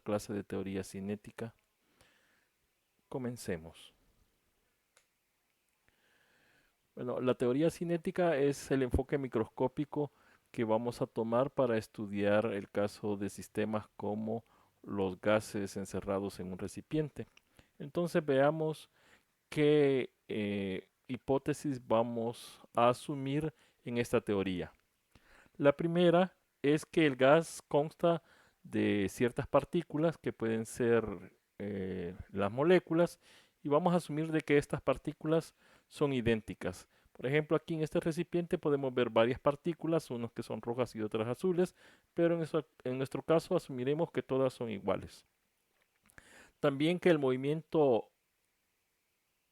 clase de teoría cinética. Comencemos. Bueno, la teoría cinética es el enfoque microscópico que vamos a tomar para estudiar el caso de sistemas como los gases encerrados en un recipiente. Entonces veamos qué hipótesis vamos a asumir en esta teoría. La primera es que el gas consta de ciertas partículas que pueden ser las moléculas, y vamos a asumir de que estas partículas son idénticas. Por ejemplo, aquí en este recipiente podemos ver varias partículas, unos que son rojas y otras azules, pero en nuestro caso asumiremos que todas son iguales. También que el movimiento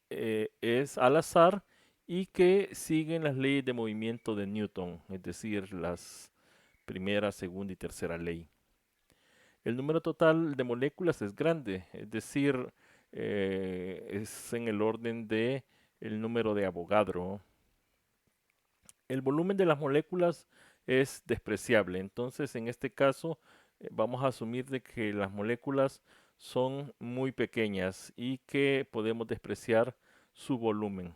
es al azar y que siguen las leyes de movimiento de Newton, es decir, las primera, segunda y tercera ley. El número total de moléculas es grande, es decir, es en el orden de el número de Avogadro. El volumen de las moléculas es despreciable, entonces en este caso vamos a asumir de que las moléculas son muy pequeñas y que podemos despreciar su volumen.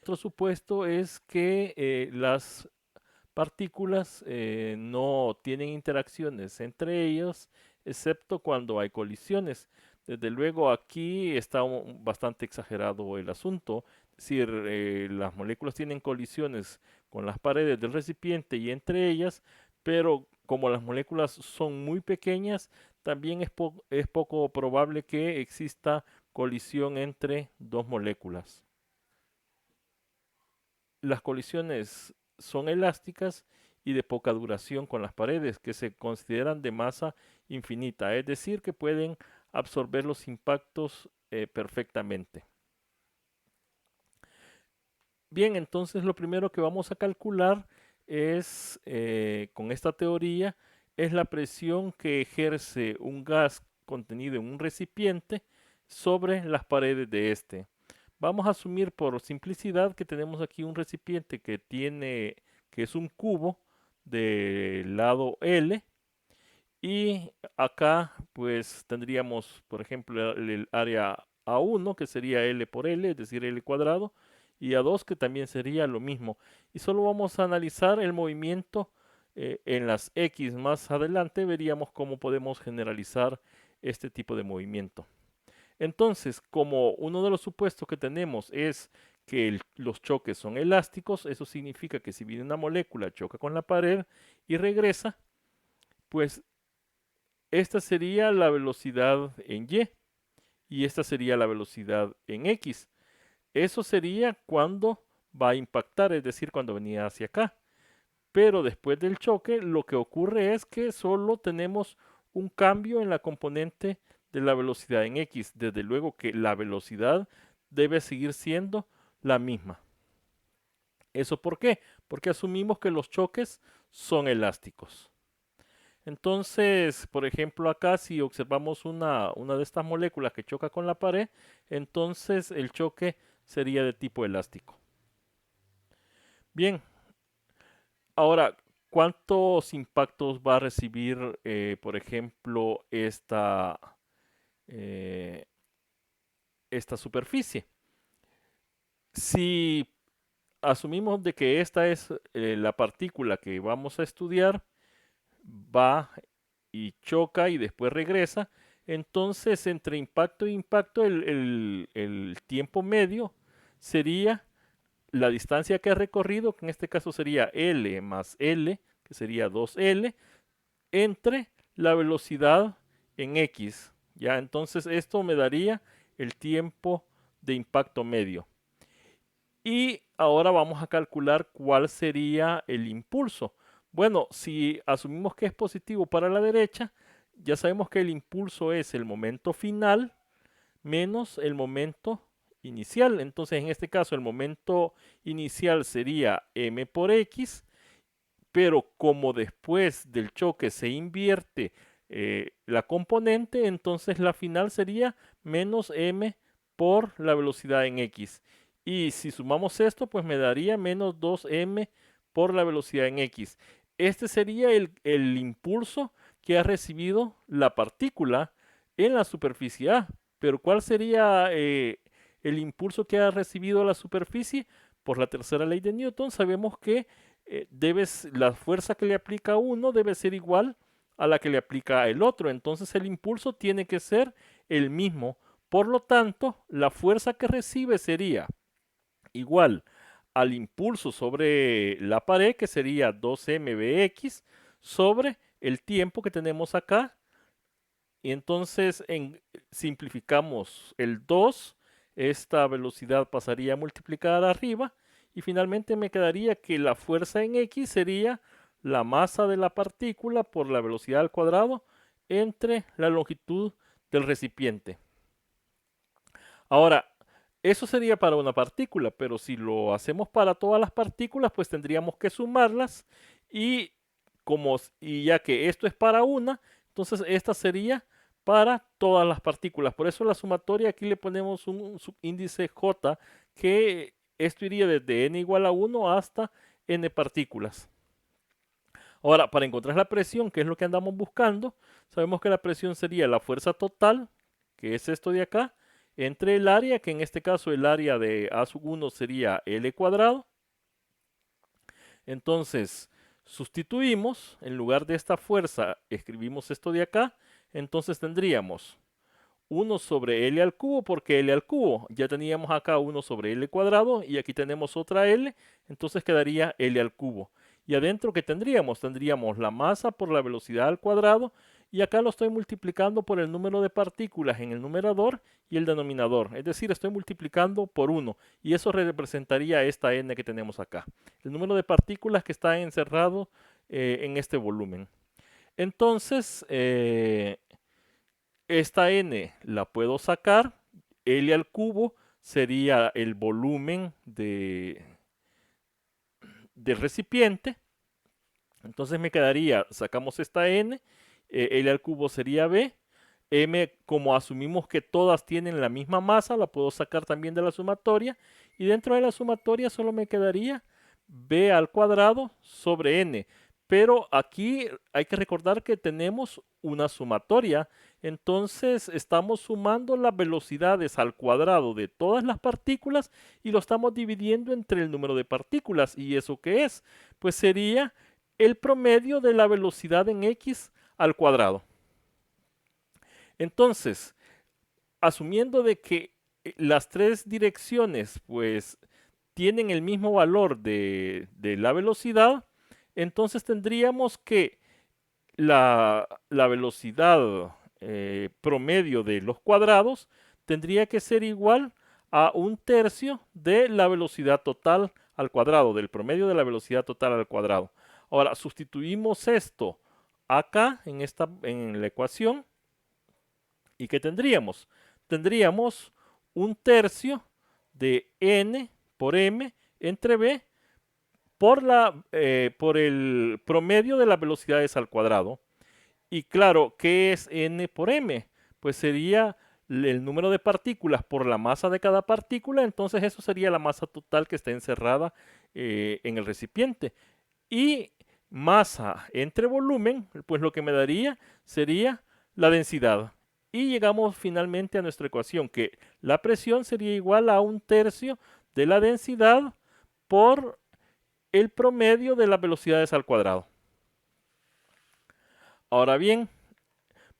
Otro supuesto es que las partículas no tienen interacciones entre ellas, excepto cuando hay colisiones. Desde luego aquí está bastante exagerado el asunto, es decir, las moléculas tienen colisiones con las paredes del recipiente y entre ellas, pero como las moléculas son muy pequeñas, también es poco probable que exista colisión entre dos moléculas. Las colisiones son elásticas y de poca duración con las paredes, que se consideran de masa infinita, es decir, que pueden absorber los impactos perfectamente. Bien, entonces lo primero que vamos a calcular es, con esta teoría, es la presión que ejerce un gas contenido en un recipiente sobre las paredes de este. Vamos a asumir por simplicidad que tenemos aquí un recipiente que es un cubo del lado L, y acá pues tendríamos, por ejemplo, el área A1 que sería L por L, es decir, L cuadrado, y A2 que también sería lo mismo. Y solo vamos a analizar el movimiento en las X. Más adelante veríamos cómo podemos generalizar este tipo de movimiento. Entonces, como uno de los supuestos que tenemos es que los choques son elásticos, eso significa que si viene una molécula, choca con la pared y regresa, pues esta sería la velocidad en y esta sería la velocidad en X. Eso sería cuando va a impactar, es decir, cuando venía hacia acá. Pero después del choque, lo que ocurre es que solo tenemos un cambio en la componente de la velocidad en X. Desde luego que la velocidad debe seguir siendo la misma. ¿Eso por qué? Porque asumimos que los choques son elásticos. Entonces, por ejemplo, acá si observamos una de estas moléculas que choca con la pared, entonces el choque sería de tipo elástico. Bien, ahora, ¿cuántos impactos va a recibir, por ejemplo, eh, esta superficie? Si asumimos de que esta es la partícula que vamos a estudiar, va y choca y después regresa, entonces entre impacto e impacto el tiempo medio sería la distancia que ha recorrido, que en este caso sería L más L, que sería 2L, entre la velocidad en X. Ya, entonces esto me daría el tiempo de impacto medio. Y ahora vamos a calcular cuál sería el impulso. Bueno, si asumimos que es positivo para la derecha, ya sabemos que el impulso es el momento final menos el momento inicial. Entonces, en este caso, el momento inicial sería m por x, pero como después del choque se invierte la componente, entonces la final sería menos m por la velocidad en x. Y si sumamos esto, pues me daría menos 2m por la velocidad en x. Este sería el impulso que ha recibido la partícula en la superficie A. Pero ¿cuál sería el impulso que ha recibido la superficie? Por la tercera ley de Newton sabemos que la fuerza que le aplica a uno debe ser igual a la que le aplica a el otro. Entonces el impulso tiene que ser el mismo. Por lo tanto, la fuerza que recibe sería igual al impulso sobre la pared, que sería 2mvx sobre el tiempo que tenemos acá. Y entonces simplificamos el 2, esta velocidad pasaría a multiplicar arriba y finalmente me quedaría que la fuerza en x sería la masa de la partícula por la velocidad al cuadrado entre la longitud del recipiente. Ahora, eso sería para una partícula, pero si lo hacemos para todas las partículas, pues tendríamos que sumarlas y, y ya que esto es para una, entonces esta sería para todas las partículas. Por eso la sumatoria aquí le ponemos un subíndice J, que esto iría desde n igual a 1 hasta n partículas. Ahora, para encontrar la presión, que es lo que andamos buscando, sabemos que la presión sería la fuerza total, que es esto de acá, entre el área, que en este caso el área de A1 sería L cuadrado. Entonces, sustituimos, en lugar de esta fuerza, escribimos esto de acá, entonces tendríamos 1 sobre L al cubo, porque L al cubo, ya teníamos acá 1 sobre L cuadrado, y aquí tenemos otra L, entonces quedaría L al cubo. Y adentro, ¿qué tendríamos? Tendríamos la masa por la velocidad al cuadrado, y acá lo estoy multiplicando por el número de partículas en el numerador y el denominador. Es decir, estoy multiplicando por 1, y eso representaría esta n que tenemos acá. El número de partículas que está encerrado en este volumen. Entonces, esta n la puedo sacar. L al cubo sería el volumen del recipiente. Entonces me quedaría, sacamos esta n, L al cubo sería B. M, como asumimos que todas tienen la misma masa, la puedo sacar también de la sumatoria. Y dentro de la sumatoria solo me quedaría B al cuadrado sobre N. Pero aquí hay que recordar que tenemos una sumatoria. Entonces estamos sumando las velocidades al cuadrado de todas las partículas y lo estamos dividiendo entre el número de partículas. ¿Y eso qué es? Pues sería el promedio de la velocidad en x al cuadrado. Entonces, asumiendo de que las tres direcciones pues tienen el mismo valor de la velocidad, entonces tendríamos que la velocidad promedio de los cuadrados tendría que ser igual a 1/3 de la velocidad total al cuadrado, del promedio de la velocidad total al cuadrado. Ahora, sustituimos esto acá en la ecuación. ¿Y qué tendríamos? Tendríamos 1/3 de n por m entre b por el promedio de las velocidades al cuadrado. Y claro, ¿qué es n por m? Pues sería el número de partículas por la masa de cada partícula, entonces eso sería la masa total que está encerrada en el recipiente. Y masa entre volumen, pues lo que me daría sería la densidad. Y llegamos finalmente a nuestra ecuación, que la presión sería igual a 1/3 de la densidad por el promedio de las velocidades al cuadrado. Ahora bien,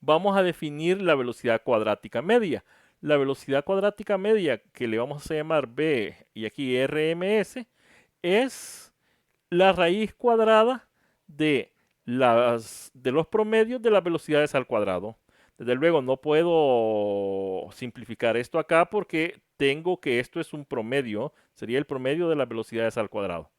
vamos a definir la velocidad cuadrática media. La velocidad cuadrática media, que le vamos a llamar B y aquí RMS, es la raíz cuadrada de los promedios de las velocidades al cuadrado. Desde luego no puedo simplificar esto acá porque tengo que esto es un promedio, sería el promedio de las velocidades al cuadrado.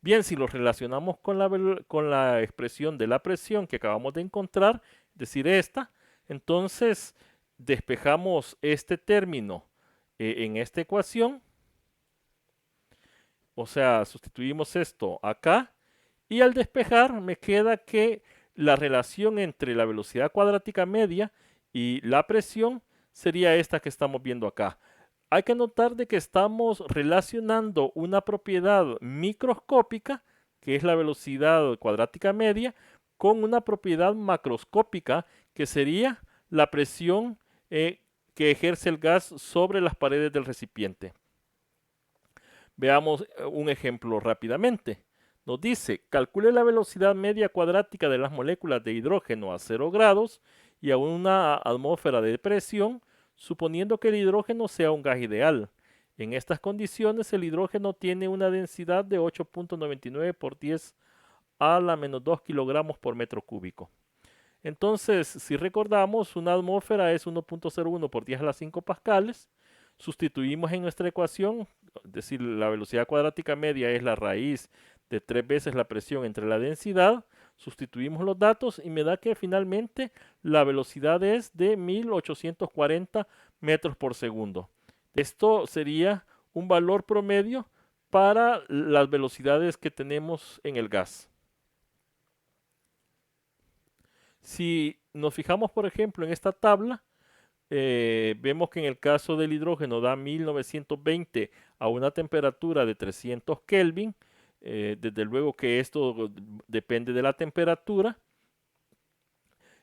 Bien, si lo relacionamos con la expresión de la presión que acabamos de encontrar, es decir, esta, entonces despejamos este término en esta ecuación. O sea, sustituimos esto acá y al despejar me queda que la relación entre la velocidad cuadrática media y la presión sería esta que estamos viendo acá. Hay que notar de que estamos relacionando una propiedad microscópica, que es la velocidad cuadrática media, con una propiedad macroscópica que sería la presión que ejerce el gas sobre las paredes del recipiente. Veamos un ejemplo rápidamente. Nos dice, calcule la velocidad media cuadrática de las moléculas de hidrógeno a 0 grados y a una atmósfera de presión, suponiendo que el hidrógeno sea un gas ideal. En estas condiciones, el hidrógeno tiene una densidad de 8.99 por 10 a la menos 2 kilogramos por metro cúbico. Entonces, si recordamos, una atmósfera es 1.01 por 10 a las 5 pascales. Sustituimos en nuestra ecuación, es decir, la velocidad cuadrática media es la raíz de 3 veces la presión entre la densidad. Sustituimos los datos y me da que finalmente la velocidad es de 1840 metros por segundo. Esto sería un valor promedio para las velocidades que tenemos en el gas. Si nos fijamos, por ejemplo, en esta tabla, vemos que en el caso del hidrógeno da 1920 a una temperatura de 300 Kelvin. Desde luego que esto depende de la temperatura.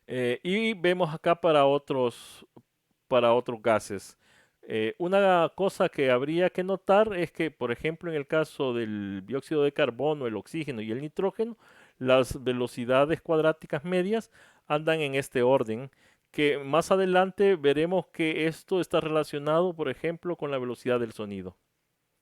Y vemos acá para otros gases. Una cosa que habría que notar es que, por ejemplo, en el caso del dióxido de carbono, el oxígeno y el nitrógeno, las velocidades cuadráticas medias andan en este orden, que más adelante veremos que esto está relacionado, por ejemplo, con la velocidad del sonido.